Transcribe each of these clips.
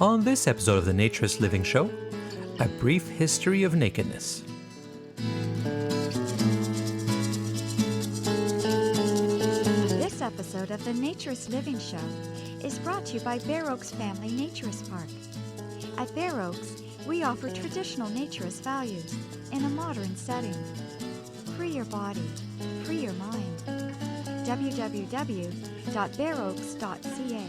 On this episode of the Naturist Living Show, a brief history of nakedness. This episode of the Naturist Living Show is brought to you by Bare Oaks Family Naturist Park. At Bare Oaks, we offer traditional naturist values in a modern setting. Free your body, free your mind. www.bareoaks.ca.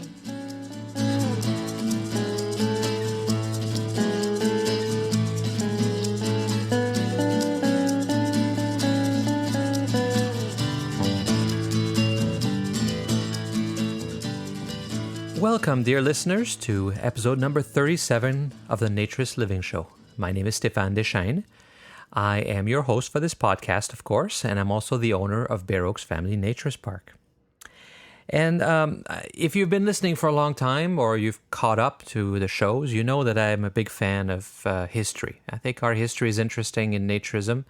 Welcome, dear listeners, to episode number 37 of the Naturist Living Show. My name is Stéphane Deschênes. I am your host for this podcast, of course, and I'm also the owner of Bare Oaks Family Naturist Park. And if you've been listening for a long time or you've caught up to the shows, you know that I'm a big fan of history. I think our history is interesting in naturism.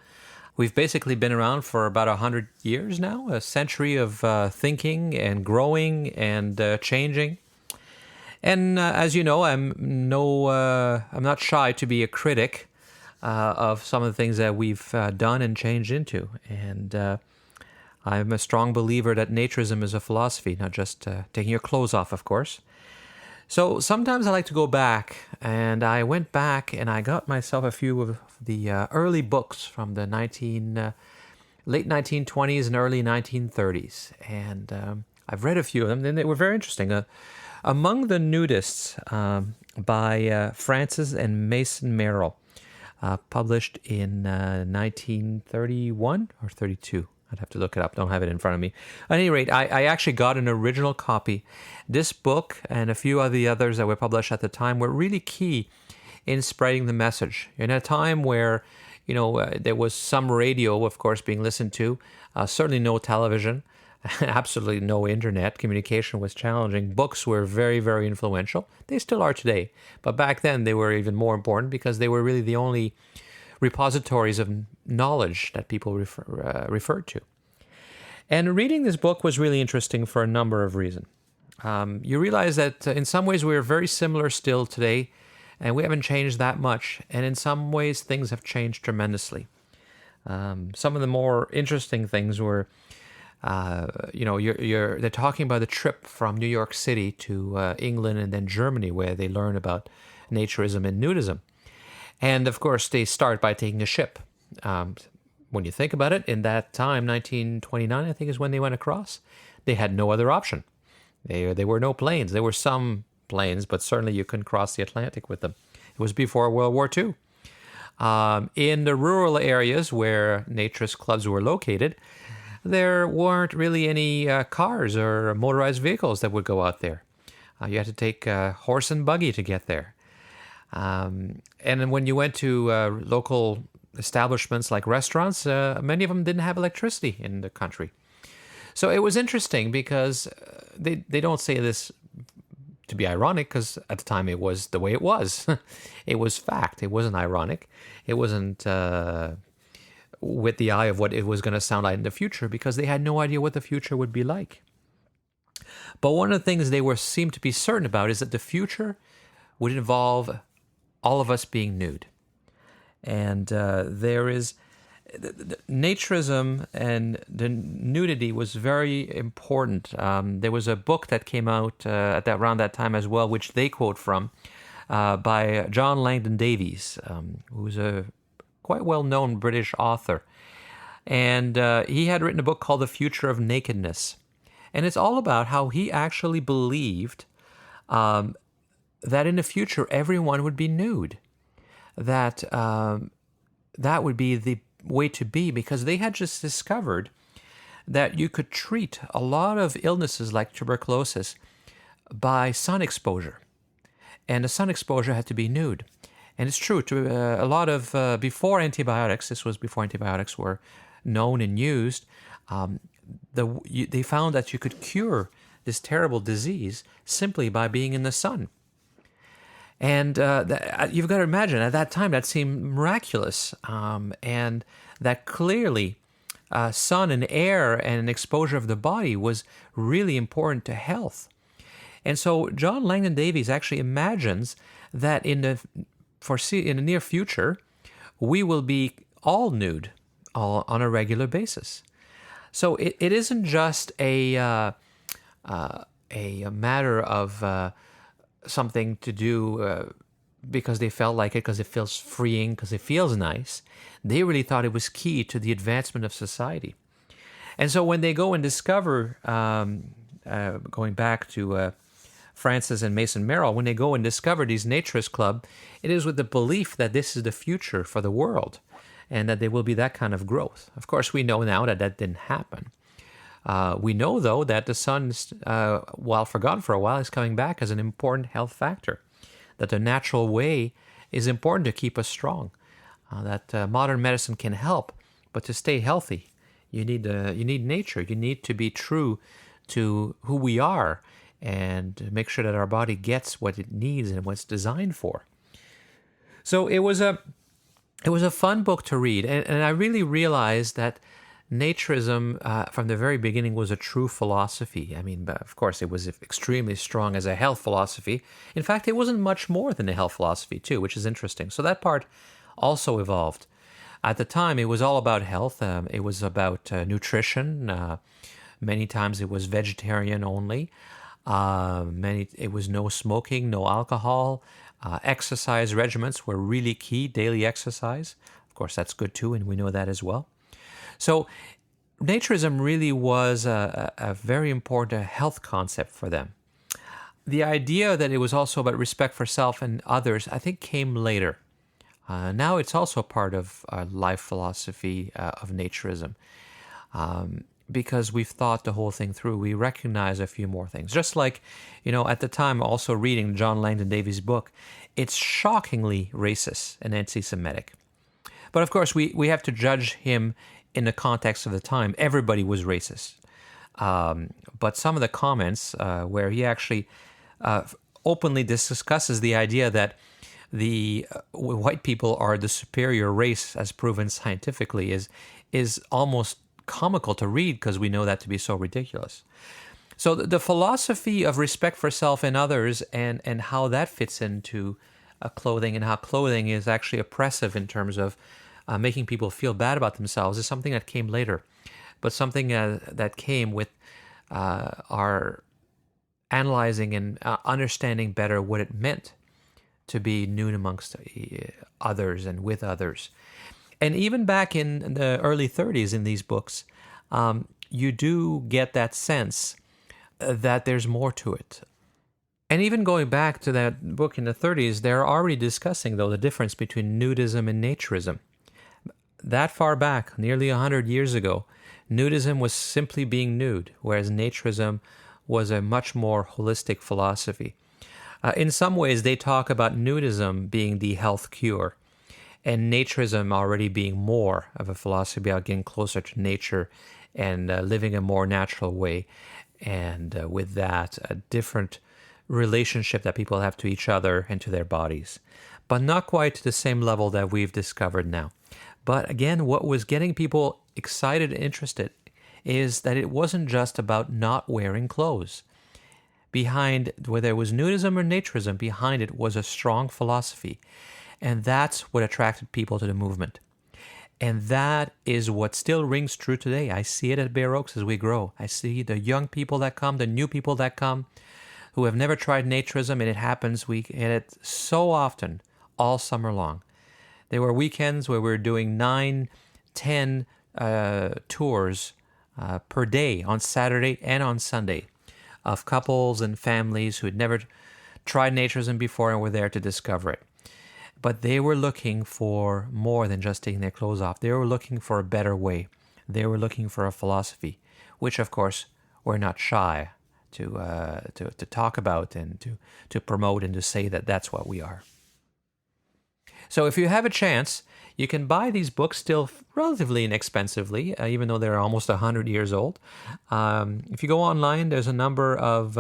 We've basically been around for about 100 years now, a century of thinking and growing and changing. And as you know, I'm not shy to be a critic of some of the things that we've done and changed into. And I'm a strong believer that naturism is a philosophy, not just taking your clothes off, of course. So sometimes I like to go back, and I went back and I got myself a few of the early books from the late 1920s and early 1930s. And I've read a few of them, and they were very interesting. Among the Nudists by Francis and Mason Merrill, published in 1931 or 32. I'd have to look it up. Don't have it in front of me. At any rate, I actually got an original copy. This book and a few of the others that were published at the time were really key in spreading the message. In a time where, there was some radio, of course, being listened to, certainly no television, absolutely no internet. Communication was challenging. Books were very, very influential. They still are today. But back then, they were even more important because they were really the only repositories of knowledge that people referred to. And reading this book was really interesting for a number of reasons. You realize that in some ways we're very similar still today, and we haven't changed that much. And in some ways, things have changed tremendously. Some of the more interesting things were they're talking about the trip from New York City to England and then Germany, where they learn about naturism and nudism. And of course, they start by taking a ship. When you think about it, in that time, 1929, I think is when they went across, they had no other option. There were no planes. There were some planes, but certainly you couldn't cross the Atlantic with them. It was before World War II. In the rural areas where naturist clubs were located, there weren't really any cars or motorized vehicles that would go out there. You had to take a horse and buggy to get there. And then when you went to local establishments like restaurants, many of them didn't have electricity in the country. So it was interesting because they don't say this to be ironic, because at the time it was the way it was. It was fact. It wasn't ironic. It wasn't with the eye of what it was going to sound like in the future, because they had no idea what the future would be like. But one of the things they seemed to be certain about is that the future would involve all of us being nude. And there is naturism, and the nudity was very important. There was a book that came out around that time as well, which they quote from, by John Langdon-Davies, who's a quite well-known British author. And he had written a book called The Future of Nakedness. And it's all about how he actually believed that in the future everyone would be nude. That that would be the way to be, because they had just discovered that you could treat a lot of illnesses like tuberculosis by sun exposure. And the sun exposure had to be nude. And it's true, a lot of, before antibiotics, this was before antibiotics were known and used, they found that you could cure this terrible disease simply by being in the sun. And you've got to imagine, at that time, that seemed miraculous. And that clearly sun and air and exposure of the body was really important to health. And so John Langdon-Davies actually imagines that in the near future, we will be all nude on a regular basis. So it isn't just a matter of something to do because they felt like it, because it feels freeing, because it feels nice. They really thought it was key to the advancement of society. And so when they go and discover, going back to Francis and Mason Merrill, when they go and discover these naturist club, it is with the belief that this is the future for the world and that there will be that kind of growth. Of course, we know now that didn't happen. We know, though, that the sun, while forgotten for a while, is coming back as an important health factor, that the natural way is important to keep us strong, that modern medicine can help, but to stay healthy, you need nature. You need to be true to who we are and make sure that our body gets what it needs and what it's designed for. So it was a fun book to read, and I really realized that naturism from the very beginning was a true philosophy. I mean, of course, it was extremely strong as a health philosophy. In fact, it wasn't much more than a health philosophy too, which is interesting. So that part also evolved. At the time, it was all about health. It was about nutrition. Many times it was vegetarian only. It was no smoking, no alcohol. Exercise regimens were really key, daily exercise. Of course, that's good too, and we know that as well. So naturism really was a very important health concept for them. The idea that it was also about respect for self and others, I think, came later. Now it's also part of life philosophy of naturism. Because we've thought the whole thing through, we recognize a few more things. Just like, at the time, also reading John Langdon-Davies' book, it's shockingly racist and anti-Semitic. But of course, we have to judge him in the context of the time. Everybody was racist. But some of the comments where he actually openly discusses the idea that the white people are the superior race, as proven scientifically, is almost comical to read because we know that to be so ridiculous. So the philosophy of respect for self and others and how that fits into clothing and how clothing is actually oppressive in terms of making people feel bad about themselves is something that came later, but something that came with our analyzing and understanding better what it meant to be nude amongst others and with others. And even back in the early 30s in these books, you do get that sense that there's more to it. And even going back to that book in the 30s, they're already discussing, though, the difference between nudism and naturism. That far back, nearly 100 years ago, nudism was simply being nude, whereas naturism was a much more holistic philosophy. In some ways, they talk about nudism being the health cure, and naturism already being more of a philosophy about getting closer to nature and living a more natural way, and with that, a different relationship that people have to each other and to their bodies, but not quite to the same level that we've discovered now. But again, what was getting people excited and interested is that it wasn't just about not wearing clothes. Behind, whether it was nudism or naturism, behind it was a strong philosophy. And that's what attracted people to the movement. And that is what still rings true today. I see it at Bare Oaks as we grow. I see the young people that come, the new people that come, who have never tried naturism, and it happens. We get it so often, all summer long. There were weekends where we were doing 9, 10 tours per day on Saturday and on Sunday of couples and families who had never tried naturism before and were there to discover it. But they were looking for more than just taking their clothes off. They were looking for a better way. They were looking for a philosophy, which, of course, we're not shy to talk about and to promote and to say that that's what we are. So if you have a chance, you can buy these books still relatively inexpensively, even though they're almost 100 years old. If you go online, there's a number of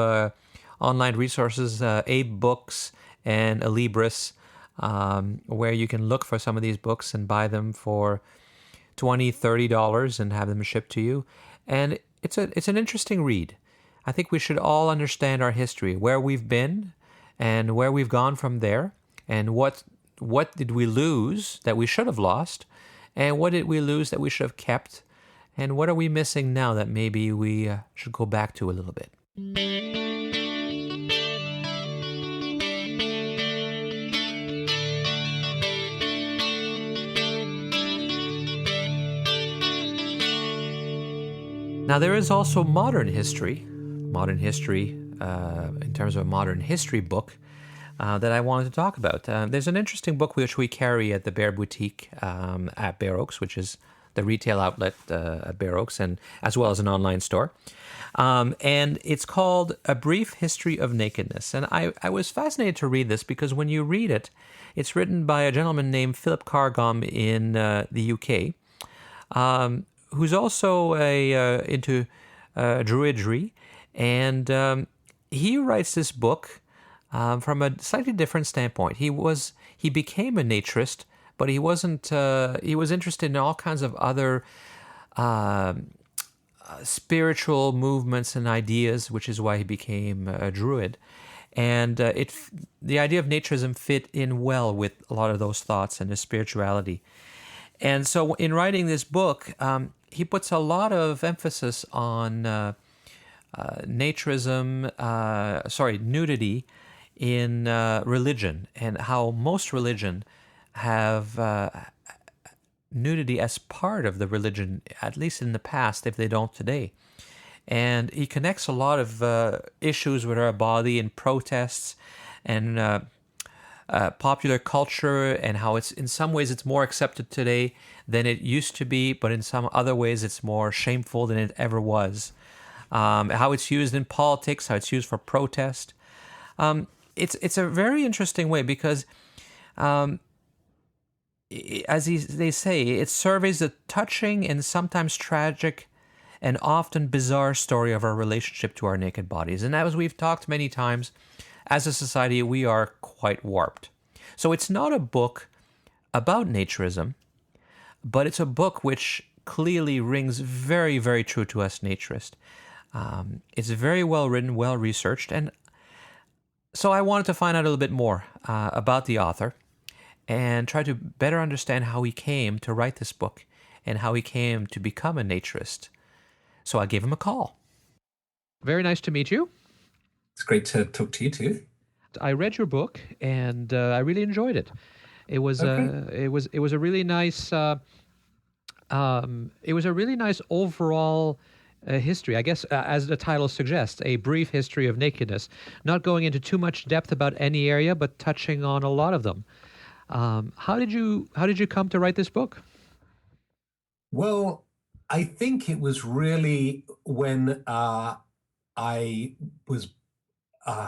online resources, Abe Books and Alibris, where you can look for some of these books and buy them for $20, $30 and have them shipped to you. And it's an interesting read. I think we should all understand our history, where we've been and where we've gone from there, and what did we lose that we should have lost, and what did we lose that we should have kept, and what are we missing now that maybe we should go back to a little bit. Now, there is also modern history in terms of a modern history book that I wanted to talk about. There's an interesting book which we carry at the Bear Boutique at Bear Oaks, which is the retail outlet at Bear Oaks, and as well as an online store. And it's called A Brief History of Nakedness. And I was fascinated to read this because when you read it, it's written by a gentleman named Philip Carr-Gomm in the UK, who's also into Druidry. And he writes this book from a slightly different standpoint. He became a naturist, but he wasn't. He was interested in all kinds of other spiritual movements and ideas, which is why he became a Druid. And the idea of naturism fit in well with a lot of those thoughts and his spirituality. And so, in writing this book, he puts a lot of emphasis on nudity in religion, and how most religion have nudity as part of the religion, at least in the past, if they don't today. And he connects a lot of issues with our body and protests and popular culture, and how it's in some ways it's more accepted today than it used to be, but in some other ways it's more shameful than it ever was. How it's used in politics, how it's used for protest. It's a very interesting way because, they say, it surveys the touching and sometimes tragic and often bizarre story of our relationship to our naked bodies. And as we've talked many times, as a society, we are quite warped. So it's not a book about naturism, but it's a book which clearly rings very, very true to us naturists. It's very well written, well researched, and so I wanted to find out a little bit more about the author and try to better understand how he came to write this book and how he came to become a naturist. So I gave him a call. Very nice to meet you. It's great to talk to you too. I read your book and I really enjoyed it. It was it was a really nice overall history, I guess, as the title suggests, a brief history of nakedness, not going into too much depth about any area, but touching on a lot of them. How did you come to write this book? Well, I think it was really when I was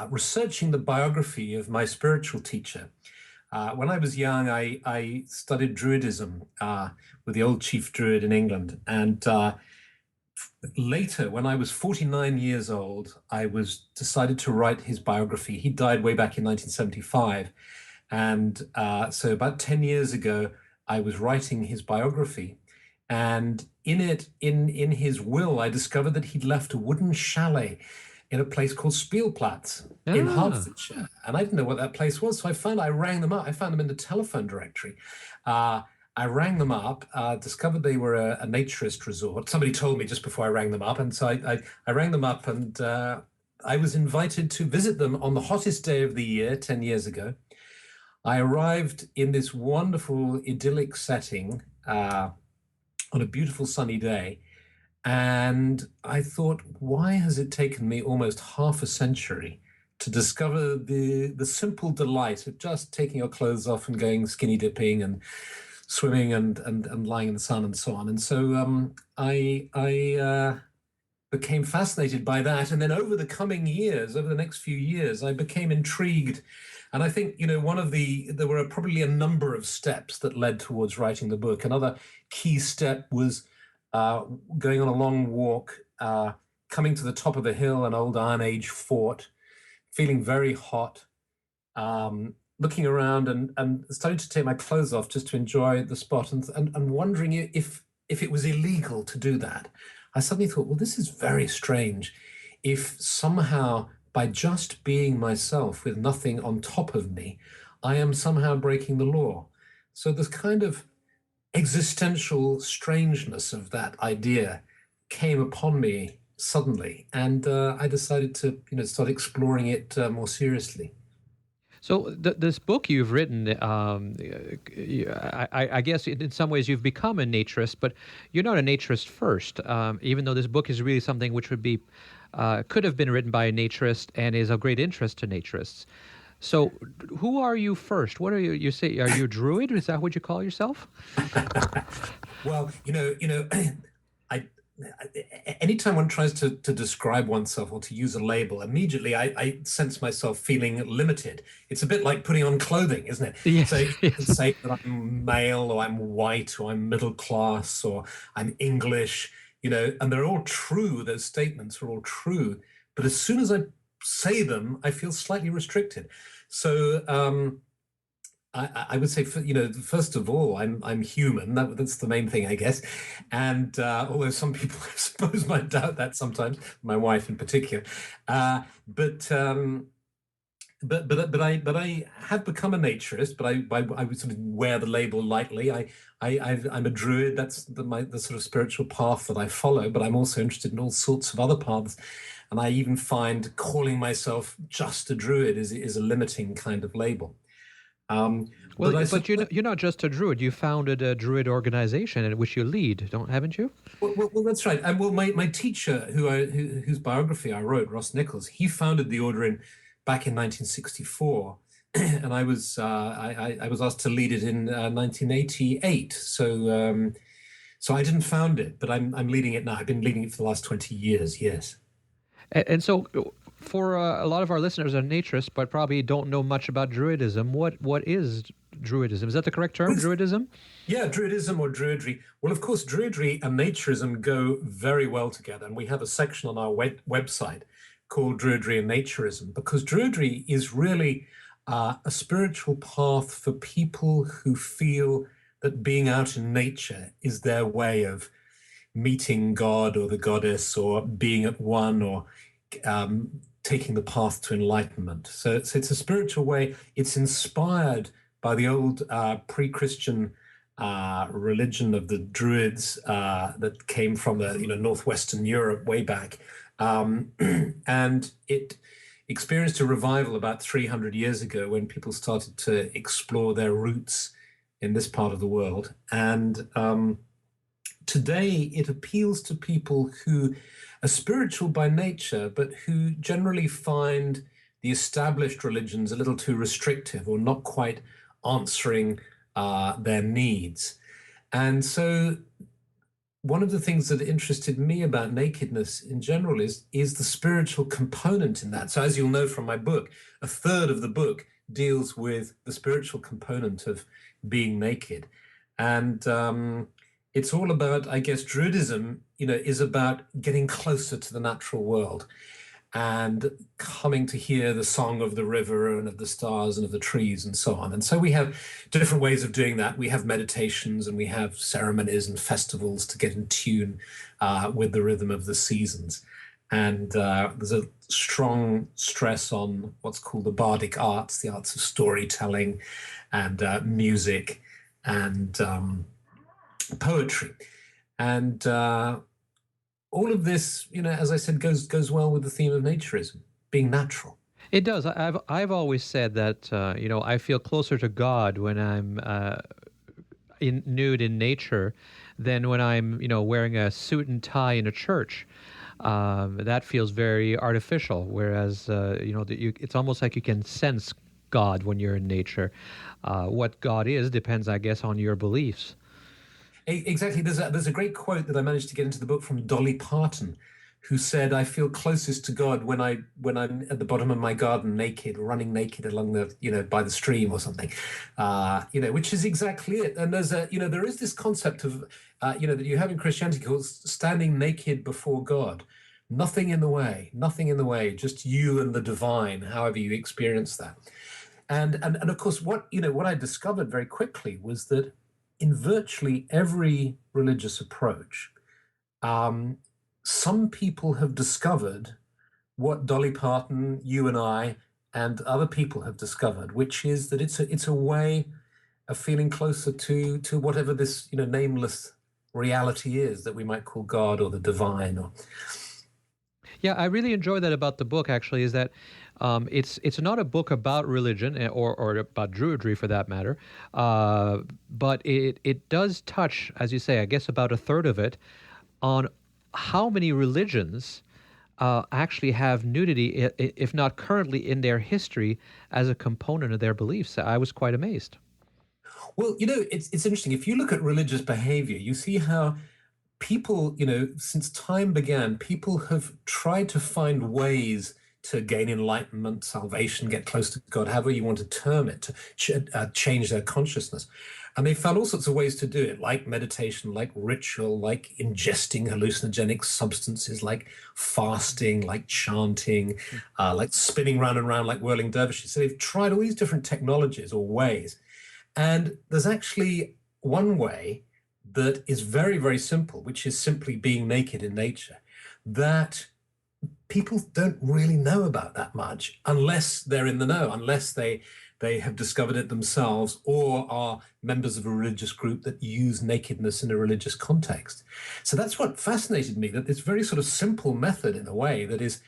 researching the biography of my spiritual teacher. When I was young, I studied Druidism with the old chief Druid in England, and later, when I was 49 years old, I decided to write his biography. He died way back in 1975. And so about 10 years ago, I was writing his biography. And in his will, I discovered that he'd left a wooden chalet in a place called Spielplatz in Hertfordshire. And I didn't know what that place was. So I rang them up. I found them in the telephone directory. I rang them up, discovered they were a naturist resort. Somebody told me just before I rang them up. And so I rang them up, and I was invited to visit them on the hottest day of the year, 10 years ago. I arrived in this wonderful, idyllic setting on a beautiful sunny day. And I thought, why has it taken me almost half a century to discover the simple delight of just taking your clothes off and going skinny dipping and swimming and lying in the sun and so on. And so I became fascinated by that. And then over the coming years, over the next few years, I became intrigued. And I think, there were probably a number of steps that led towards writing the book. Another key step was going on a long walk, coming to the top of a hill, an old Iron Age fort, feeling very hot, looking around and starting to take my clothes off just to enjoy the spot, and wondering if it was illegal to do that. I suddenly thought, well, this is very strange. if somehow by just being myself with nothing on top of me, I am somehow breaking the law. So this kind of existential strangeness of that idea came upon me suddenly, and I decided to, start exploring it more seriously. So this book you've written, I guess in some ways you've become a naturist, but you're not a naturist first. Even though this book is really something which could have been written by a naturist and is of great interest to naturists. So, who are you first? What are you? You say, are you a Druid? Is that what you call yourself? Well, I anytime one tries to describe oneself or to use a label, immediately I sense myself feeling limited. It's a bit like putting on clothing, isn't it? Yes, So you can yes. say that I'm male, or I'm white, or I'm middle class, or I'm English, and they're all true. Those statements are all true. But as soon as I say them, I feel slightly restricted. So I would say, first of all, I'm human. That's the main thing, I guess. And although some people, I suppose, might doubt that sometimes, my wife in particular, uh, but I have become a naturist. But I would sort of wear the label lightly. I'm a Druid. That's the sort of spiritual path that I follow. But I'm also interested in all sorts of other paths. And I even find calling myself just a Druid is a limiting kind of label. Well, But I but suppose, you're not just a Druid. You founded a Druid organization in which you lead, haven't you? well, that's right. And well, my teacher, whose biography I wrote, Ross Nichols, he founded the order back in 1964, and I was asked to lead it in 1988. So I didn't found it, but I'm leading it now. I've been leading it for the last 20 years. Yes. And so, for a lot of our listeners are naturists, but probably don't know much about Druidism. What is Druidism? Is that the correct term, Druidism? Yeah, Druidism or Druidry. Well, of course, Druidry and naturism go very well together. And we have a section on our website called Druidry and Naturism, because Druidry is really a spiritual path for people who feel that being out in nature is their way of meeting God or the goddess, or being at one, or taking the path to enlightenment. So it's a spiritual way. It's inspired by the old pre-Christian religion of the Druids that came from the northwestern Europe way back, and it experienced a revival about 300 years ago when people started to explore their roots in this part of the world. And today, it appeals to people who are spiritual by nature, but who generally find the established religions a little too restrictive or not quite answering their needs. And so one of the things that interested me about nakedness in general is the spiritual component in that. So as you'll know from my book, a third of the book deals with the spiritual component of being naked. And it's all about, I guess, Druidism, is about getting closer to the natural world and coming to hear the song of the river and of the stars and of the trees and so on. And so we have different ways of doing that. We have meditations and we have ceremonies and festivals to get in tune with the rhythm of the seasons. And there's a strong stress on what's called the bardic arts, the arts of storytelling and music and poetry. And all of this, as I said, goes well with the theme of naturism, being natural. It does. I've always said that I feel closer to God when I'm nude in nature than when I'm wearing a suit and tie in a church. That feels very artificial. Whereas it's almost like you can sense God when you're in nature. What God is depends, I guess, on your beliefs. Exactly. There's a great quote that I managed to get into the book from Dolly Parton, who said, "I feel closest to God when I'm at the bottom of my garden, naked, running naked along the by the stream or something," which is exactly it. And there is this concept of that you have in Christianity called standing naked before God, nothing in the way, just you and the divine, however you experience that. And of course, what I discovered very quickly was that in virtually every religious approach, some people have discovered what Dolly Parton, you and I, and other people have discovered, which is that it's a way of feeling closer to whatever this nameless reality is that we might call God or the divine. Or Yeah, I really enjoy that about the book. Actually, is that it's not a book about religion or about Druidry for that matter, but it does touch, as you say, I guess about a third of it, on how many religions actually have nudity, if not currently in their history, as a component of their beliefs. I was quite amazed. well, it's interesting. If you look at religious behavior, you see how people, since time began, people have tried to find ways to gain enlightenment, salvation, get close to God, however you want to term it, to change their consciousness. And they found all sorts of ways to do it, like meditation, like ritual, like ingesting hallucinogenic substances, like fasting, like chanting, like spinning round and round like whirling dervishes. So they've tried all these different technologies or ways. And there's actually one way that is very, very simple, which is simply being naked in nature, that people don't really know about that much unless they're in the know, unless they have discovered it themselves or are members of a religious group that use nakedness in a religious context. So that's what fascinated me, that this very sort of simple method in a way that is,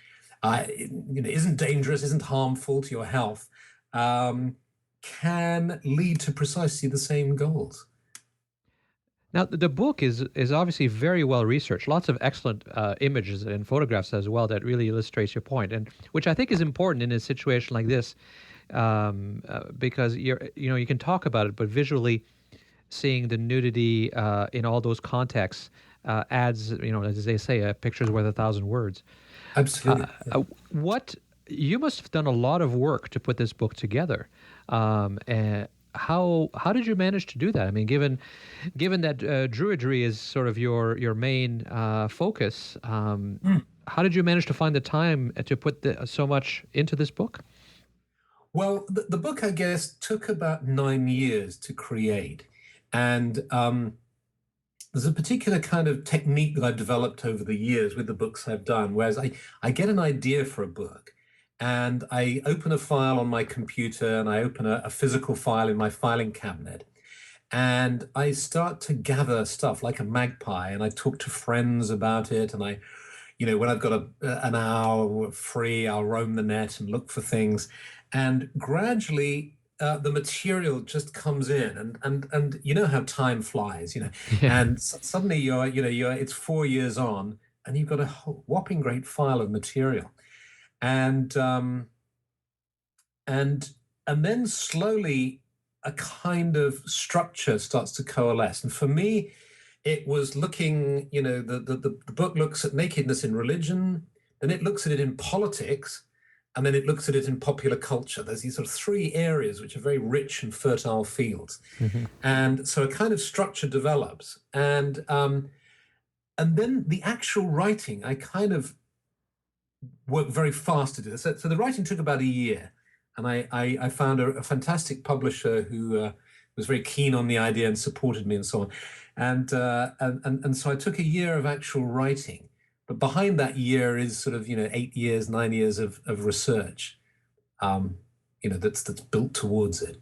isn't dangerous, isn't harmful to your health, can lead to precisely the same goals. Now, the book is obviously very well researched. Lots of excellent images and photographs as well that really illustrates your point, and which I think is important in a situation like this, because you can talk about it, but visually seeing the nudity in all those contexts adds, as they say, a picture's worth 1,000 words. Absolutely. What you must have done a lot of work to put this book together. And how did you manage to do that? I mean, given that Druidry is sort of your main focus, how did you manage to find the time to put so much into this book? Well, the book, I guess, took about 9 years to create. And there's a particular kind of technique that I've developed over the years with the books I've done, whereas I get an idea for a book, and I open a file on my computer, and I open a physical file in my filing cabinet, and I start to gather stuff like a magpie, and I talk to friends about it, and when I've got an hour free, I'll roam the net and look for things, and gradually the material just comes in, and you know how time flies, Yeah. and suddenly it's 4 years on, and you've got a whopping great file of material, and then slowly a kind of structure starts to coalesce. And for me, it was looking, the book looks at nakedness in religion, then it looks at it in politics, and then it looks at it in popular culture. There's these sort of three areas which are very rich and fertile fields. Mm-hmm. And so a kind of structure develops. And then the actual writing, I kind of worked very fast to do this. So the writing took about a year. And I found a fantastic publisher who was very keen on the idea and supported me and so on. And so I took a year of actual writing. But behind that year is sort of 8 years, 9 years of research, that's built towards it.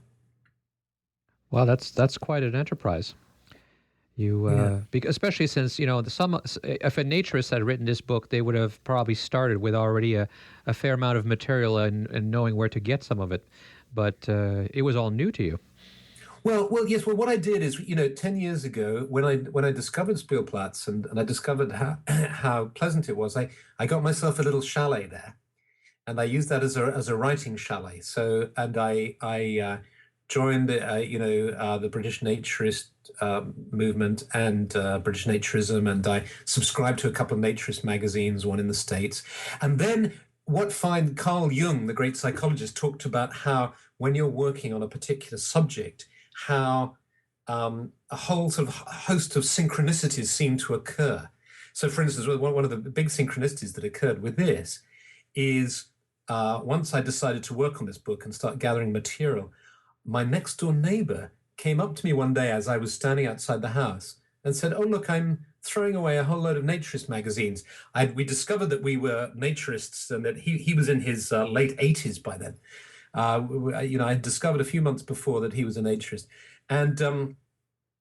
Well, that's quite an enterprise. Especially since if a naturist had written this book, they would have probably started with already a fair amount of material and knowing where to get some of it, but it was all new to you. Well, yes. Well, what I did is, 10 years ago, when I discovered Spielplatz and I discovered how pleasant it was, I got myself a little chalet there, and I used that as a writing chalet. So, and I joined the British naturist movement and British naturism, and I subscribed to a couple of naturist magazines, one in the States, and then Carl Jung, the great psychologist, talked about how when you're working on a particular subject, how a whole sort of host of synchronicities seem to occur. So, for instance, one of the big synchronicities that occurred with this is once I decided to work on this book and start gathering material, my next door neighbor came up to me one day as I was standing outside the house and said, "Oh, look, I'm throwing away a whole load of naturist magazines. We discovered that we were naturists and that he was in his late 80s by then. I discovered a few months before that he was a naturist. And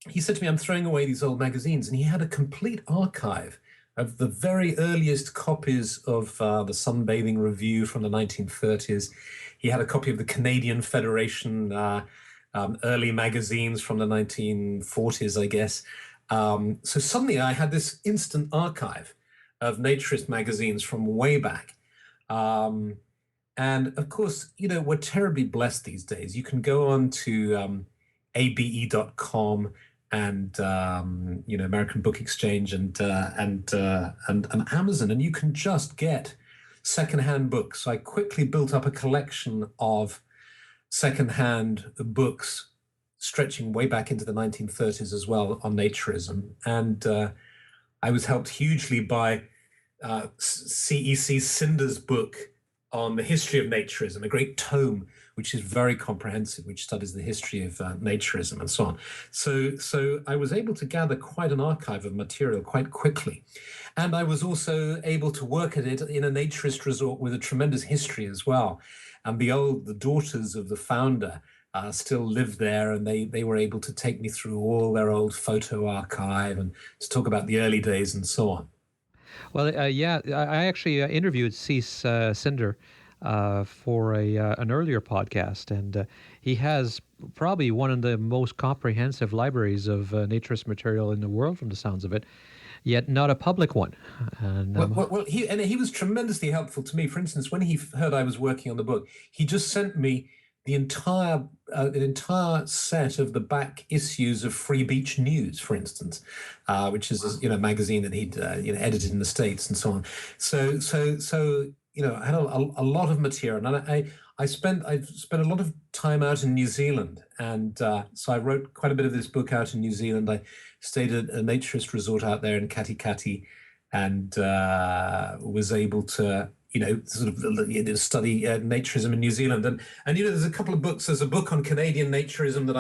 he said to me, I'm throwing away these old magazines. And he had a complete archive of the very earliest copies of the Sunbathing Review from the 1930s. He had a copy of the Canadian Federation early magazines from the 1940s, I guess. So suddenly I had this instant archive of naturist magazines from way back. And of course, we're terribly blessed these days. You can go on to abe.com and American Book Exchange and Amazon, and you can just get secondhand books. So I quickly built up a collection of secondhand books stretching way back into the 1930s as well on naturism. And I was helped hugely by C.E.C. Cinder's book on the history of naturism, a great tome which is very comprehensive, which studies the history of naturism and so on. So I was able to gather quite an archive of material quite quickly. And I was also able to work at it in a naturist resort with a tremendous history as well. And the daughters of the founder still live there, and they were able to take me through all their old photo archive and to talk about the early days and so on. Well, I actually interviewed Cease Cinder for an earlier podcast, and he has probably one of the most comprehensive libraries of naturist material in the world, from the sounds of it, yet not a public one. And, he was tremendously helpful to me. For instance, when he heard I was working on the book, he just sent me the entire set of the back issues of Free Beach News, for instance, which is a magazine that he'd edited in the States and so on. So I had a lot of material, and I've spent a lot of time out in New Zealand, and so I wrote quite a bit of this book out in New Zealand. I stayed at a naturist resort out there in Katikati, and was able to study naturism in New Zealand. And there's a couple of books. There's a book on Canadian naturism that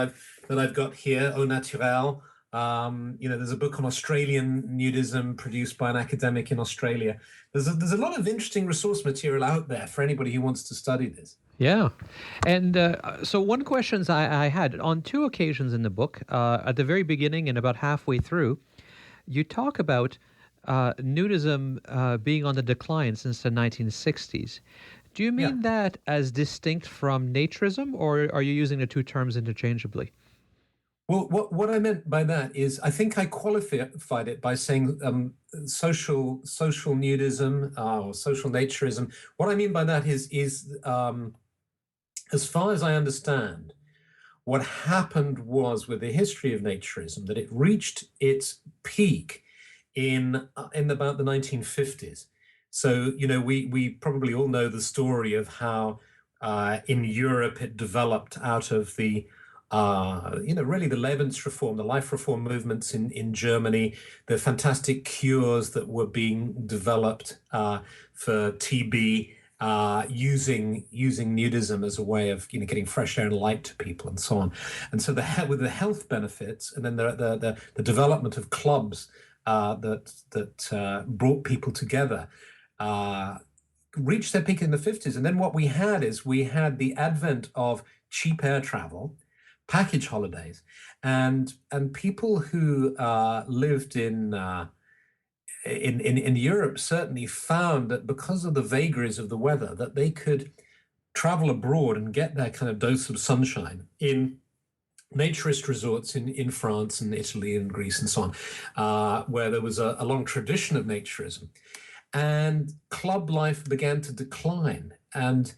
I've got here, Au Naturel. There's a book on Australian nudism produced by an academic in Australia. There's a lot of interesting resource material out there for anybody who wants to study this. Yeah. And so one question I had, on two occasions in the book, at the very beginning and about halfway through, you talk about nudism being on the decline since the 1960s. Do you mean that as distinct from naturism, or are you using the two terms interchangeably? Well, what I meant by that is, I think I qualified it by saying social nudism or social naturism. What I mean by that is as far as I understand, what happened was with the history of naturism that it reached its peak in about the 1950s. So, we probably all know the story of how in Europe it developed out of the really the Lebensreform, the life reform movements in Germany, the fantastic cures that were being developed for TB, using nudism as a way of getting fresh air and light to people and so on. And so with the health benefits, and then the development of clubs that brought people together, reached their peak in the 50s. And then what we had the advent of cheap air travel, package holidays, and people who lived in Europe certainly found that because of the vagaries of the weather, that they could travel abroad and get their kind of dose of sunshine in naturist resorts in France and Italy and Greece and so on, where there was a long tradition of naturism. And club life began to decline. And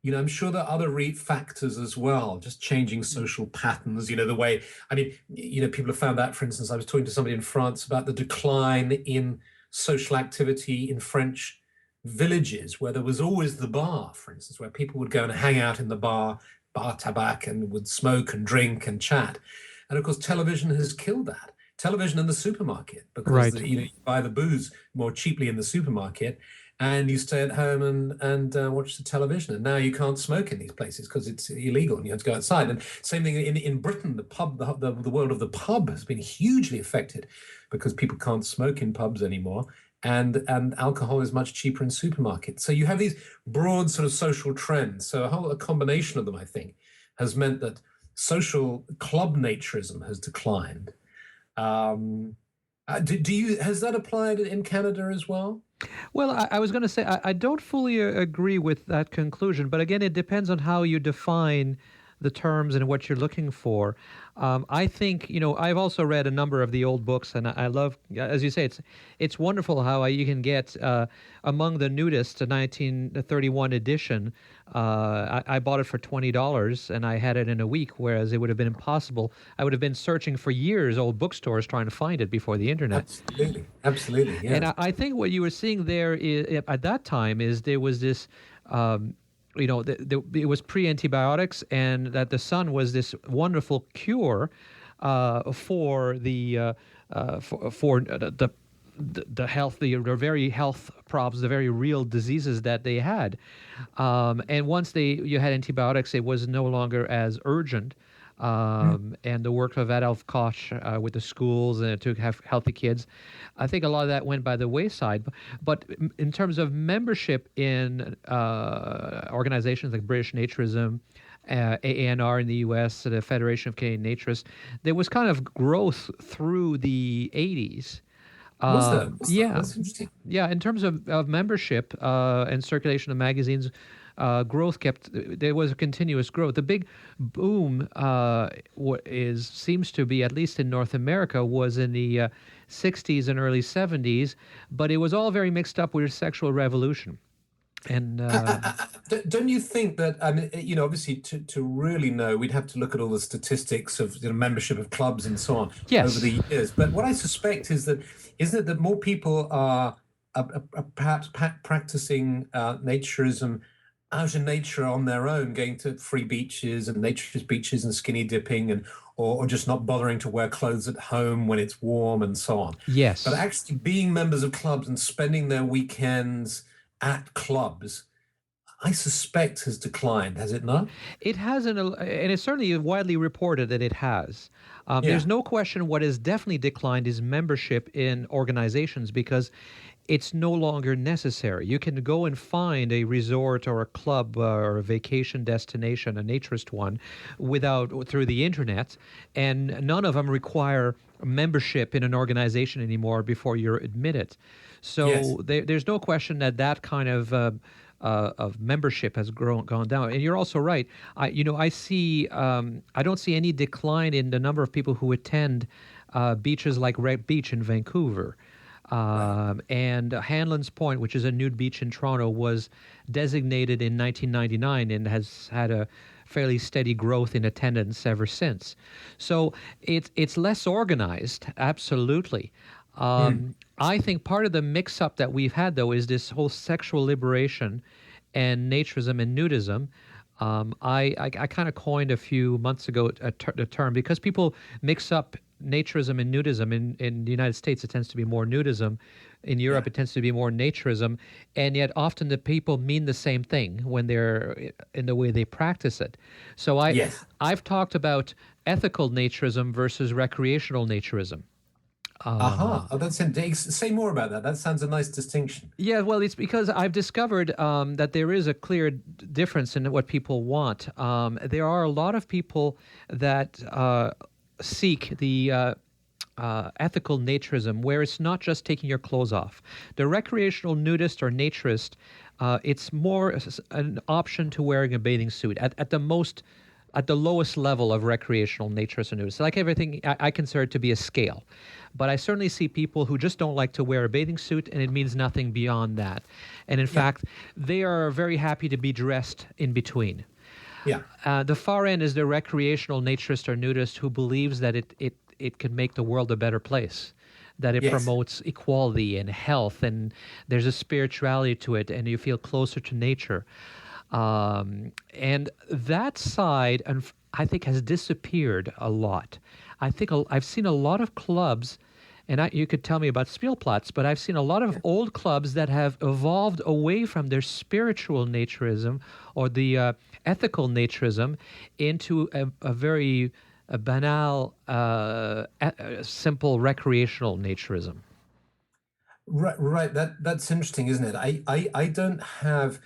I'm sure there are other factors as well, just changing social patterns, the way, people have found that, for instance, I was talking to somebody in France about the decline in social activity in French villages, where there was always the bar, for instance, where people would go and hang out in the bar tabac, and would smoke and drink and chat. And of course, television has killed that. Television in the supermarket, because you buy the booze more cheaply in the supermarket, and you stay at home and watch the television. And now you can't smoke in these places because it's illegal and you have to go outside. And same thing in Britain, the world of the pub has been hugely affected because people can't smoke in pubs anymore. And alcohol is much cheaper in supermarkets. So you have these broad sort of social trends. So a combination of them, I think, has meant that social club naturism has declined. Has that applied in Canada as well? Well, I was going to say, I don't fully agree with that conclusion, but again, it depends on how you define the terms and what you're looking for. I think, I've also read a number of the old books, and I love, as you say, it's wonderful how you can get among the Nudists, a 1931 edition. I bought it for $20, and I had it in a week, whereas it would have been impossible. I would have been searching for years, old bookstores, trying to find it before the internet. Absolutely, yeah. And I think what you were seeing there at that time is there was this... it was pre-antibiotics, and that the sun was this wonderful cure for the health, the very health problems, the very real diseases that they had. And once you had antibiotics, it was no longer as urgent. And the work of Adolf Koch with the schools and to have healthy kids, I think a lot of that went by the wayside. But in terms of membership in organizations like British Naturism, AANR in the U.S., the Federation of Canadian Naturists, there was kind of growth through the 80s. Yeah, that's interesting. Yeah, in terms of membership and circulation of magazines, there was a continuous growth. The big boom seems to be, at least in North America, was in the 60s and early 70s, but it was all very mixed up with sexual revolution. And don't you think that, obviously to really know, we'd have to look at all the statistics of membership of clubs and so on over the years. But what I suspect is that, isn't it that more people are perhaps practicing naturism out in nature on their own, going to free beaches and naturist beaches and skinny dipping or just not bothering to wear clothes at home when it's warm and so on. Yes. But actually being members of clubs and spending their weekends at clubs, I suspect has declined, has it not? It hasn't, and it's certainly widely reported that it has. There's no question what has definitely declined is membership in organizations, because it's no longer necessary. You can go and find a resort or a club or a vacation destination, a naturist one, through the internet, and none of them require membership in an organization anymore before you're admitted. So there's no question that kind of membership has gone down. And you're also right. I don't see any decline in the number of people who attend beaches like Red Beach in Vancouver. And Hanlon's Point, which is a nude beach in Toronto, was designated in 1999 and has had a fairly steady growth in attendance ever since. So it's less organized, absolutely. I think part of the mix-up that we've had, though, is this whole sexual liberation and naturism and nudism. I kind of coined a few months ago the term, because people mix up naturism and nudism. In the United States, it tends to be more nudism. In Europe, it tends to be more naturism. And yet often the people mean the same thing when they're in the way they practice it. So I've talked about ethical naturism versus recreational naturism. That's say more about that. That sounds a nice distinction. Yeah, well, it's because I've discovered that there is a clear difference in what people want. There are a lot of people that seek the ethical naturism, where it's not just taking your clothes off. The recreational nudist or naturist, it's more an option to wearing a bathing suit at the lowest level of recreational naturist and nudist. Like everything, I consider it to be a scale. But I certainly see people who just don't like to wear a bathing suit, and it means nothing beyond that. And in fact, they are very happy to be dressed in between. Yeah. The far end is the recreational naturist or nudist who believes that it can make the world a better place, that it promotes equality and health, and there's a spirituality to it, and you feel closer to nature. And that side, I think, has disappeared a lot. I think I've seen a lot of clubs and you could tell me about Spielplatz, but I've seen a lot of old clubs that have evolved away from their spiritual naturism or the ethical naturism into a very banal, simple recreational naturism. Right. That's interesting, isn't it? I don't have,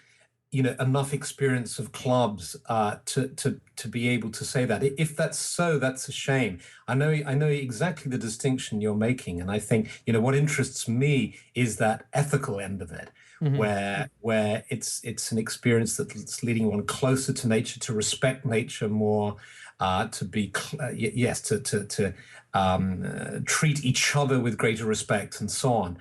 enough experience of clubs to be able to say that. If that's so, that's a shame. I know exactly the distinction you're making, and I think what interests me is that ethical end of it, where it's an experience that's leading one closer to nature, to respect nature more, to be to treat each other with greater respect, and so on.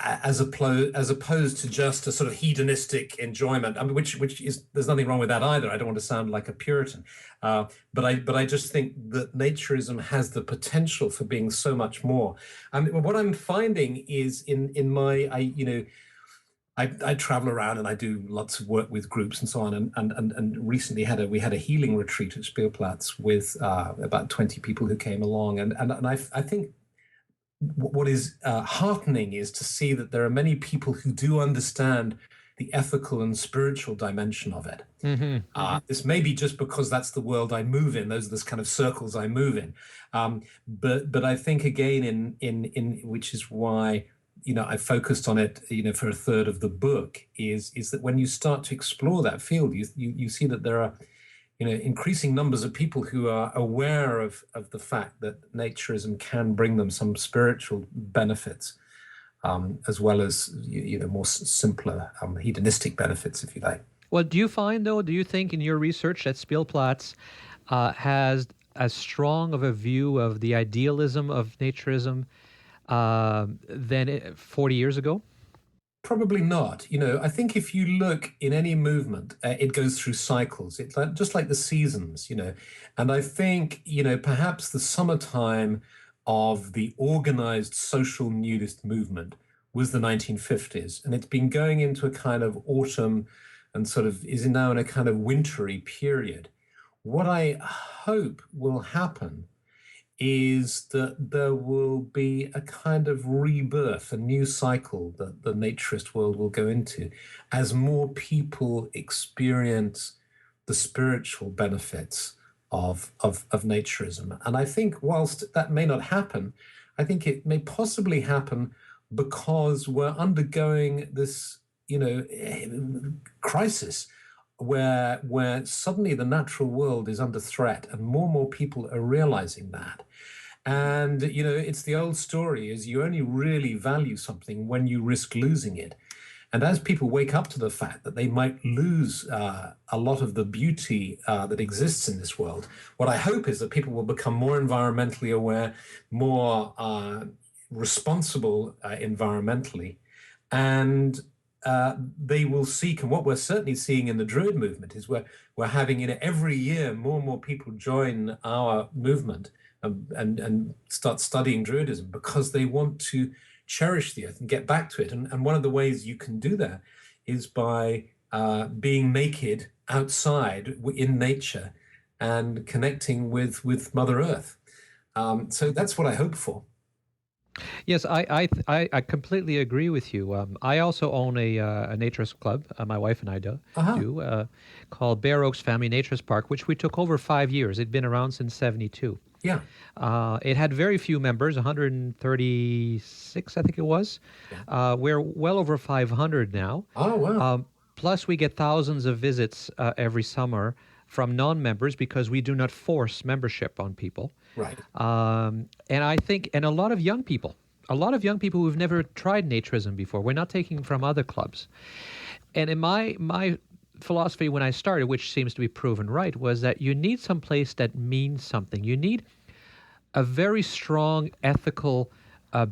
As opposed to just a sort of hedonistic enjoyment, I mean, which is, there's nothing wrong with that either. I don't want to sound like a Puritan, but I just think that naturism has the potential for being so much more. I mean, what I'm finding is in my I travel around and I do lots of work with groups and so on, and recently we had a healing retreat at Spielplatz with about 20 people who came along, and I think what is heartening is to see that there are many people who do understand the ethical and spiritual dimension of it. This may be just because that's the world I move in; those are the kind of circles I move in. But I think again, in which is why I focused on it, for a third of the book, is that when you start to explore that field, you see that there are increasing numbers of people who are aware of the fact that naturism can bring them some spiritual benefits, as well as more simpler hedonistic benefits, if you like. Well, do you think in your research that Spielplatz has as strong of a view of the idealism of naturism than 40 years ago? Probably not. I think if you look in any movement, it goes through cycles. It's just like the seasons, And I think, perhaps the summertime of the organized social nudist movement was the 1950s. And it's been going into a kind of autumn and sort of is now in a kind of wintry period. What I hope will happen is that there will be a kind of rebirth, a new cycle that the naturist world will go into as more people experience the spiritual benefits of naturism. And I think whilst that may not happen, I think it may possibly happen because we're undergoing this, crisis where suddenly the natural world is under threat and more people are realizing that. And, it's the old story is you only really value something when you risk losing it. And as people wake up to the fact that they might lose a lot of the beauty that exists in this world, what I hope is that people will become more environmentally aware, more responsible environmentally, and they will seek, and what we're certainly seeing in the Druid movement is we're having every year more and more people join our movement and start studying Druidism because they want to cherish the earth and get back to it. And one of the ways you can do that is by being naked outside in nature and connecting with Mother Earth. So that's what I hope for. Yes, I completely agree with you. I also own a naturist club, my wife and I do, called Bare Oaks Family Naturist Park, which we took over 5 years. It'd been around since 1972. Yeah. It had very few members, 136, I think it was. Yeah. We're well over 500 now. Oh, wow. Plus, we get thousands of visits every summer from non-members because we do not force membership on people. Right. And I think, and a lot of young people who've never tried naturism before, we're not taking from other clubs. And in my philosophy when I started, which seems to be proven right, was that you need some place that means something. You need a very strong ethical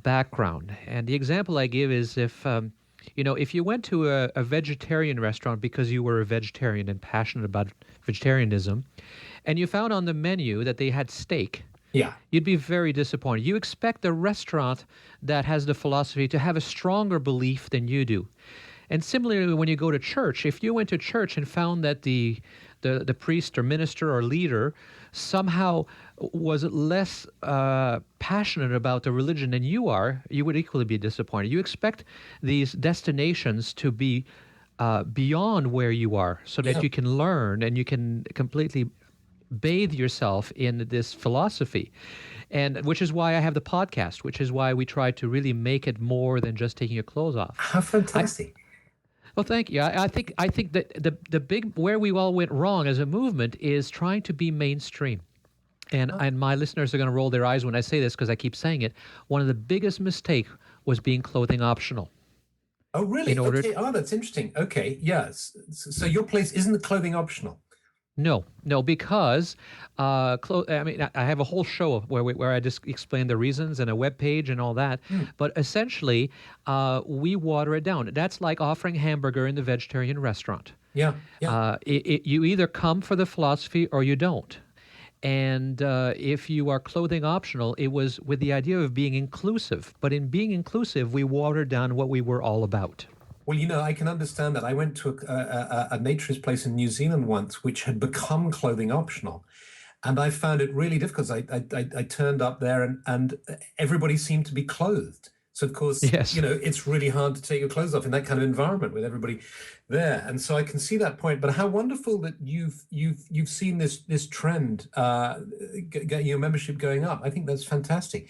background. And the example I give is if you went to a vegetarian restaurant because you were a vegetarian and passionate about vegetarianism, and you found on the menu that they had steak, you'd be very disappointed. You expect the restaurant that has the philosophy to have a stronger belief than you do. And similarly, when you go to church, if you went to church and found that the priest or minister or leader somehow was less passionate about the religion than you are, you would equally be disappointed. You expect these destinations to be beyond where you are so that you can learn and you can completely bathe yourself in this philosophy. And which is why I have the podcast, which is why we try to really make it more than just taking your clothes off. How fantastic. Well, thank you. I think that the big where we all went wrong as a movement is trying to be mainstream. And my listeners are going to roll their eyes when I say this because I keep saying it. One of the biggest mistakes was being clothing optional. Oh, really? Okay. Oh, that's interesting. Okay. Yes. So your place isn't the clothing optional? No, because I have a whole show where I just explain the reasons and a web page and all that. But essentially, we water it down. That's like offering hamburger in the vegetarian restaurant. Yeah. You either come for the philosophy or you don't. And if you are clothing optional, it was with the idea of being inclusive. But in being inclusive, we watered down what we were all about. Well, I can understand that. I went to a naturist place in New Zealand once, which had become clothing optional. And I found it really difficult. I turned up there and everybody seemed to be clothed. So, of course, it's really hard to take your clothes off in that kind of environment with everybody there. And so I can see that point. But how wonderful that you've seen this trend, your membership going up. I think that's fantastic.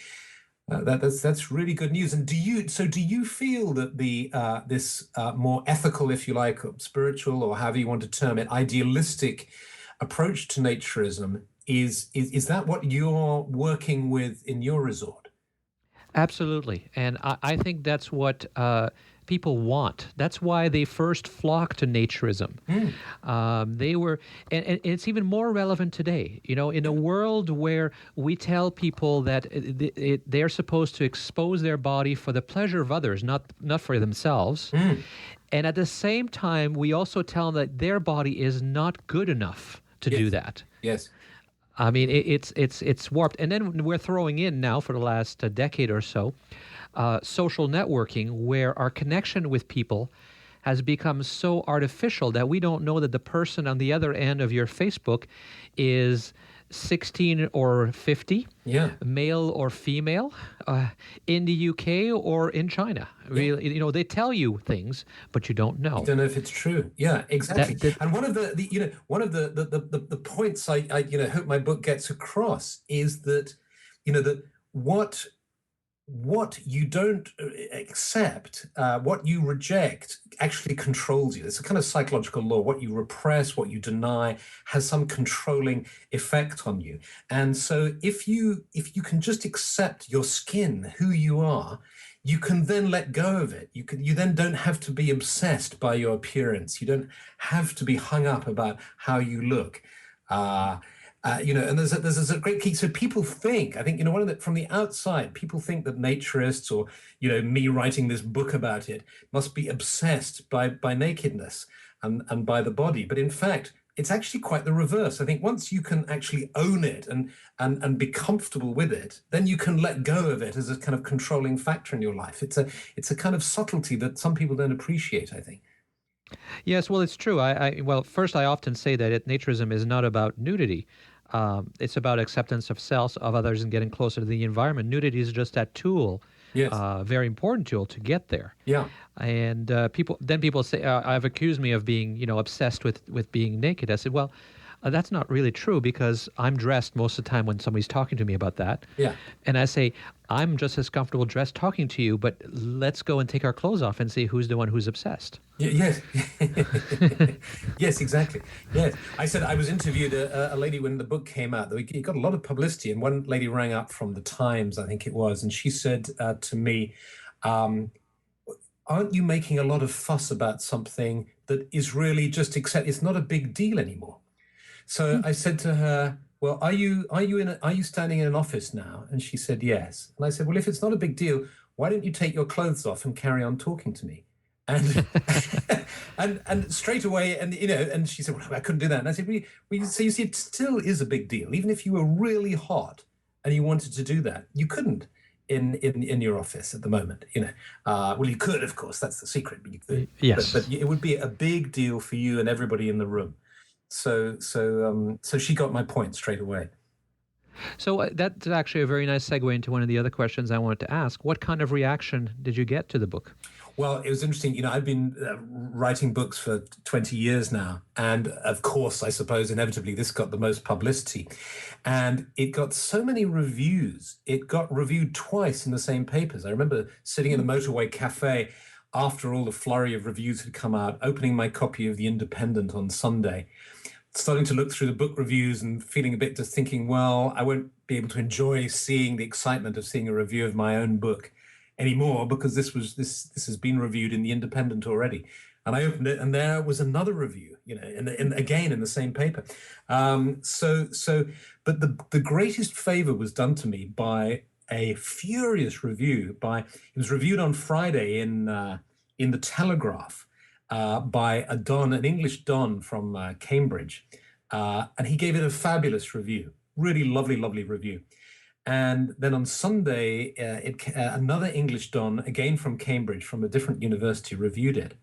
That's really good news. And do you feel that this more ethical, if you like, spiritual, or however you want to term it, idealistic approach to naturism is that what you're working with in your resort? Absolutely, and I think that's what people want. That's why they first flocked to naturism. They were, and it's even more relevant today. In a world where we tell people that they're supposed to expose their body for the pleasure of others, not for themselves. And at the same time, we also tell them that their body is not good enough to do that. Yes. I mean, it's warped. And then we're throwing in now for the last decade or so, social networking, where our connection with people has become so artificial that we don't know that the person on the other end of your Facebook is 16 or 50, male or female, in the UK or in China. Really, they tell you things, but you don't know. You don't know if it's true. Yeah, exactly. And one of the points I hope my book gets across is that that what you don't accept, what you reject, actually controls you. It's a kind of psychological law. What you repress, what you deny, has some controlling effect on you. And so if you can just accept your skin, who you are, you can then let go of it. You then don't have to be obsessed by your appearance. You don't have to be hung up about how you look. And there's a great key. So people think, I think, from the outside, people think that naturists or, me writing this book about it must be obsessed by nakedness and by the body. But in fact, it's actually quite the reverse. I think once you can actually own it and be comfortable with it, then you can let go of it as a kind of controlling factor in your life. It's a kind of subtlety that some people don't appreciate, I think. Yes, well, it's true. First, I often say that naturism is not about nudity. It's about acceptance of self, of others, and getting closer to the environment. Nudity is just that tool, very important tool to get there. Yeah. And people say, I've accused me of being, obsessed with being naked. I said, well, that's not really true because I'm dressed most of the time when somebody's talking to me about that. Yeah. And I say, I'm just as comfortable dressed talking to you, but let's go and take our clothes off and see who's the one who's obsessed. Yes. Yes, exactly. Yes. I said I was interviewed a lady when the book came out. It got a lot of publicity, and one lady rang up from the Times, I think it was, and she said to me, aren't you making a lot of fuss about something that is really just it's not a big deal anymore? So I said to her, well, are you standing in an office now? And she said, yes. And I said, well, if it's not a big deal, why don't you take your clothes off and carry on talking to me? And and straight away, and she said, well, I couldn't do that. And I said, so you see, it still is a big deal. Even if you were really hot and you wanted to do that, you couldn't. in your office at the moment, well, you could, of course, that's the secret, but you could. Yes. But it would be a big deal for you and everybody in the room. So she got my point straight away. So that's actually a very nice segue into one of the other questions I wanted to ask. What kind of reaction did you get to the book? Well, it was interesting. I've been writing books for 20 years now. And of course, I suppose, inevitably, this got the most publicity. And it got so many reviews. It got reviewed twice in the same papers. I remember sitting in a motorway cafe after all the flurry of reviews had come out, opening my copy of The Independent on Sunday, starting to look through the book reviews and feeling a bit just thinking, well, I won't be able to enjoy seeing the excitement of seeing a review of my own book anymore, because this has been reviewed in The Independent already. And I opened it, and there was another review, again in the same paper. But the greatest favor was done to me by a furious review. It was reviewed on Friday in the Telegraph by an English Don from Cambridge, and he gave it a fabulous review, really lovely review. And then on Sunday, another English Don, again from Cambridge, from a different university, reviewed it.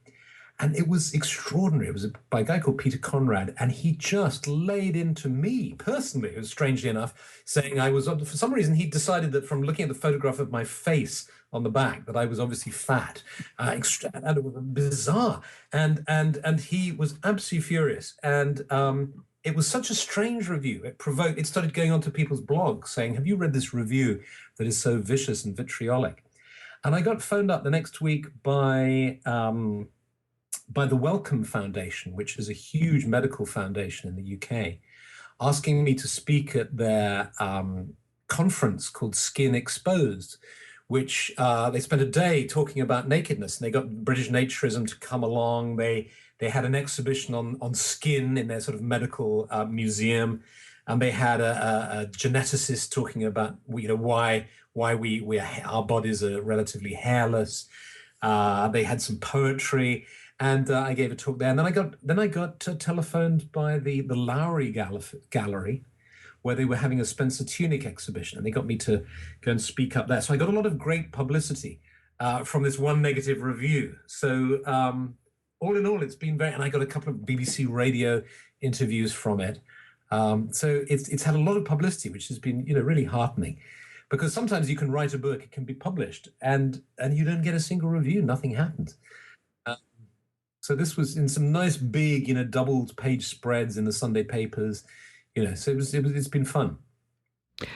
And it was extraordinary. It was by a guy called Peter Conrad, and he just laid into me personally, it was strangely enough, saying I was, for some reason, he decided that from looking at the photograph of my face on the back, that I was obviously fat, and it was bizarre. And he was absolutely furious. And it was such a strange review. It started going onto people's blogs saying, have you read this review that is so vicious and vitriolic? And I got phoned up the next week by the Wellcome Foundation, which is a huge medical foundation in the UK, asking me to speak at their conference called Skin Exposed, which they spent a day talking about nakedness, and they got British naturism to come along. They had an exhibition on skin in their sort of medical museum, and they had a geneticist talking about why our bodies are relatively hairless. They had some poetry, and I gave a talk there. And then I got telephoned by the Lowry Gallery, where they were having a Spencer Tunick exhibition, and they got me to go and speak up there. So I got a lot of great publicity from this one negative review. So all in all, it's been and I got a couple of BBC radio interviews from it. So it's had a lot of publicity, which has been, really heartening, because sometimes you can write a book, it can be published, and you don't get a single review, nothing happens. So this was in some nice big, doubled page spreads in the Sunday papers, so it's been fun.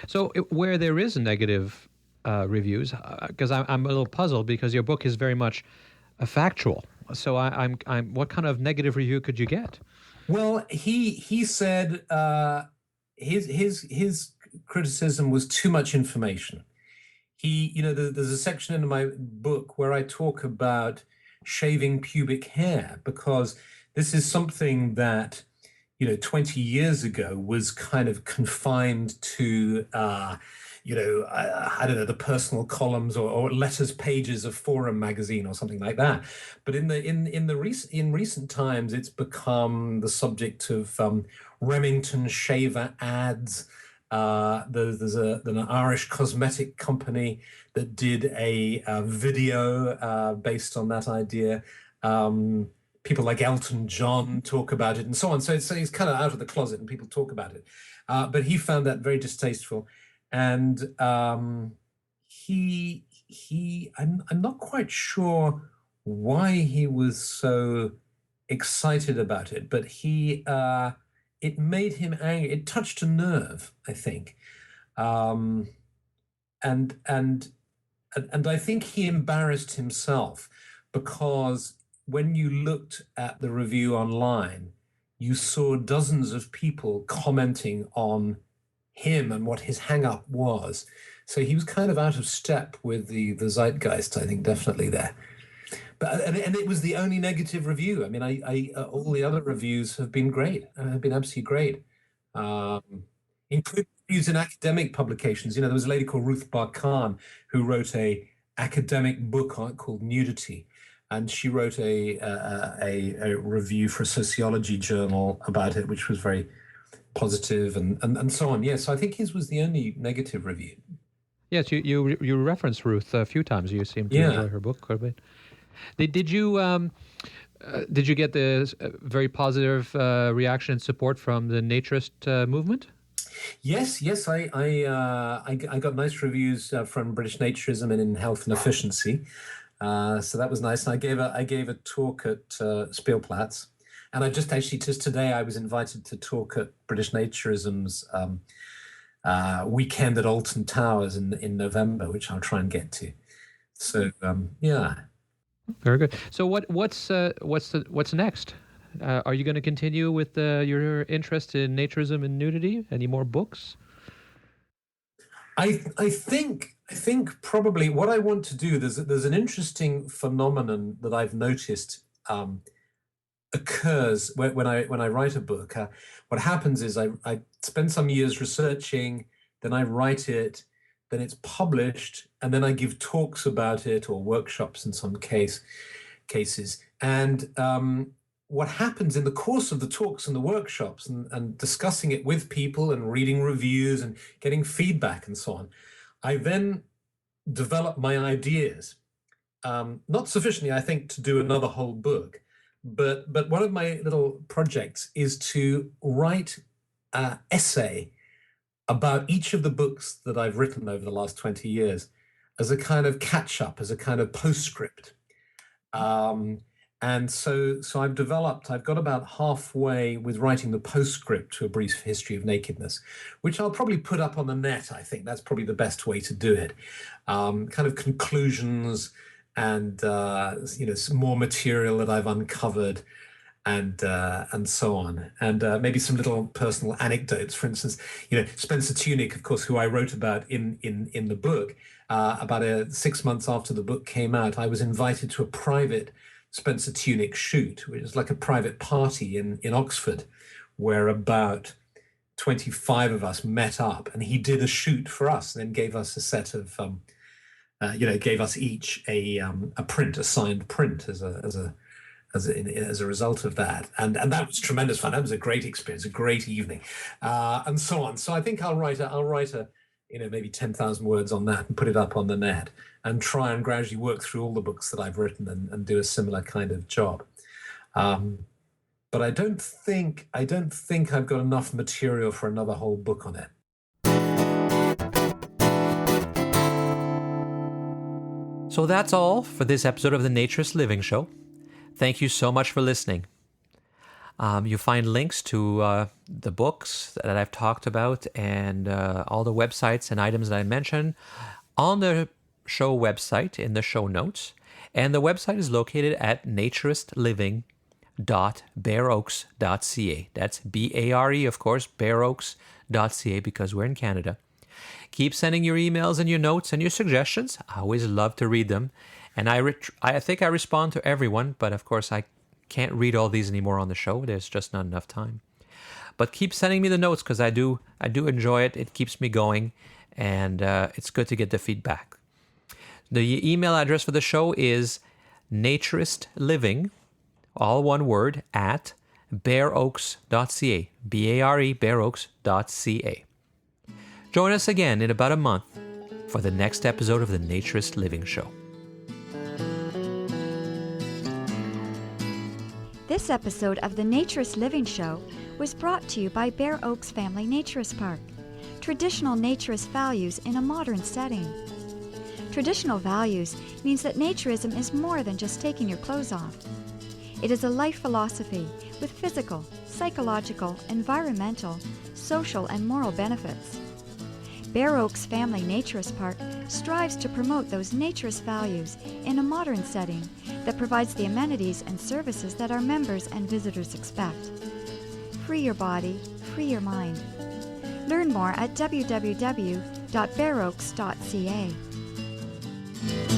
So where there is negative reviews, because I'm a little puzzled, because your book is very much factual. So I'm what kind of negative review could you get? Well, he said his criticism was too much information. There's a section in my book where I talk about shaving pubic hair, because this is something that 20 years ago was kind of confined to I don't know, the personal columns or letters pages of Forum magazine or something like that. But in recent times, it's become the subject of Remington shaver ads. There's an Irish cosmetic company that did a video based on that idea. People like Elton John talk about it and so on. So it's kind of out of the closet and people talk about it. But he found that very distasteful. And I'm not quite sure why he was so excited about it, but it made him angry. It touched a nerve, I think. And I think he embarrassed himself, because when you looked at the review online, you saw dozens of people commenting on him and what his hang-up was. So he was kind of out of step with the zeitgeist, I think, definitely there. But and it was the only negative review. I mean, I all the other reviews have been great. Have been absolutely great, including reviews in academic publications. There was a lady called Ruth Barcan who wrote a academic book called Nudity, and she wrote a review for a sociology journal about it, which was very positive and so on. Yes, so I think his was the only negative review. Yes, you referenced Ruth a few times. You seem to Yeah. enjoy her book quite a bit. Did you get the very positive reaction and support from the naturist movement? Yes. I got nice reviews from British Naturism and in Health and Efficiency. So that was nice. And I gave a talk at Speelplatz, and I just today I was invited to talk at British Naturism's weekend at Alton Towers in November, which I'll try and get to. So yeah. Very good. So what's next? Are you going to continue with your interest in naturism and nudity? Any more books? I think probably what I want to do. There's an interesting phenomenon that I've noticed occurs when I write a book. What happens is I spend some years researching, then I write it, then it's published, and then I give talks about it or workshops in some cases. And what happens in the course of the talks and the workshops and discussing it with people and reading reviews and getting feedback and so on, I then develop my ideas. Not sufficiently, I think, to do another whole book, but one of my little projects is to write an essay about each of the books that I've written over the last 20 years as a kind of catch-up, as a kind of postscript. And so I've got about halfway with writing the postscript to A Brief History of Nakedness, which I'll probably put up on the net. I think that's probably the best way to do it. Kind of conclusions and some more material that I've uncovered, and so on, and maybe some little personal anecdotes. For instance, Spencer Tunick, of course, who I wrote about in the book. About 6 months after the book came out, I was invited to a private Spencer Tunick shoot, which is like a private party in Oxford, where about 25 of us met up, and he did a shoot for us, and then gave us a set of, gave us each a print, a signed print as a result of that, and that was tremendous fun. That was a great experience, a great evening, and so on. So I think I'll write a maybe 10,000 words on that and put it up on the net, and try and gradually work through all the books that I've written and do a similar kind of job. But I don't think I've got enough material for another whole book on it. So that's all for this episode of the Naturist Living Show. Thank you so much for listening. You'll find links to the books that I've talked about and all the websites and items that I mentioned on the show website in the show notes. And the website is located at naturistliving.bareoaks.ca. That's B-A-R-E, of course, bareoaks.ca, because we're in Canada. Keep sending your emails and your notes and your suggestions. I always love to read them. And I think I respond to everyone, but of course I can't read all these anymore on the show. There's just not enough time. But keep sending me the notes, because I do enjoy it. It keeps me going, and it's good to get the feedback. The email address for the show is naturistliving, all one word, at bareoaks.ca, B-A-R-E, bareoaks.ca. Join us again in about a month for the next episode of the Naturist Living Show. This episode of the Naturist Living Show was brought to you by Bare Oaks Family Naturist Park. Traditional naturist values in a modern setting. Traditional values means that naturism is more than just taking your clothes off. It is a life philosophy with physical, psychological, environmental, social, and moral benefits. Bare Oaks Family Naturist Park strives to promote those naturist values in a modern setting that provides the amenities and services that our members and visitors expect. Free your body, free your mind. Learn more at www.bareoaks.ca.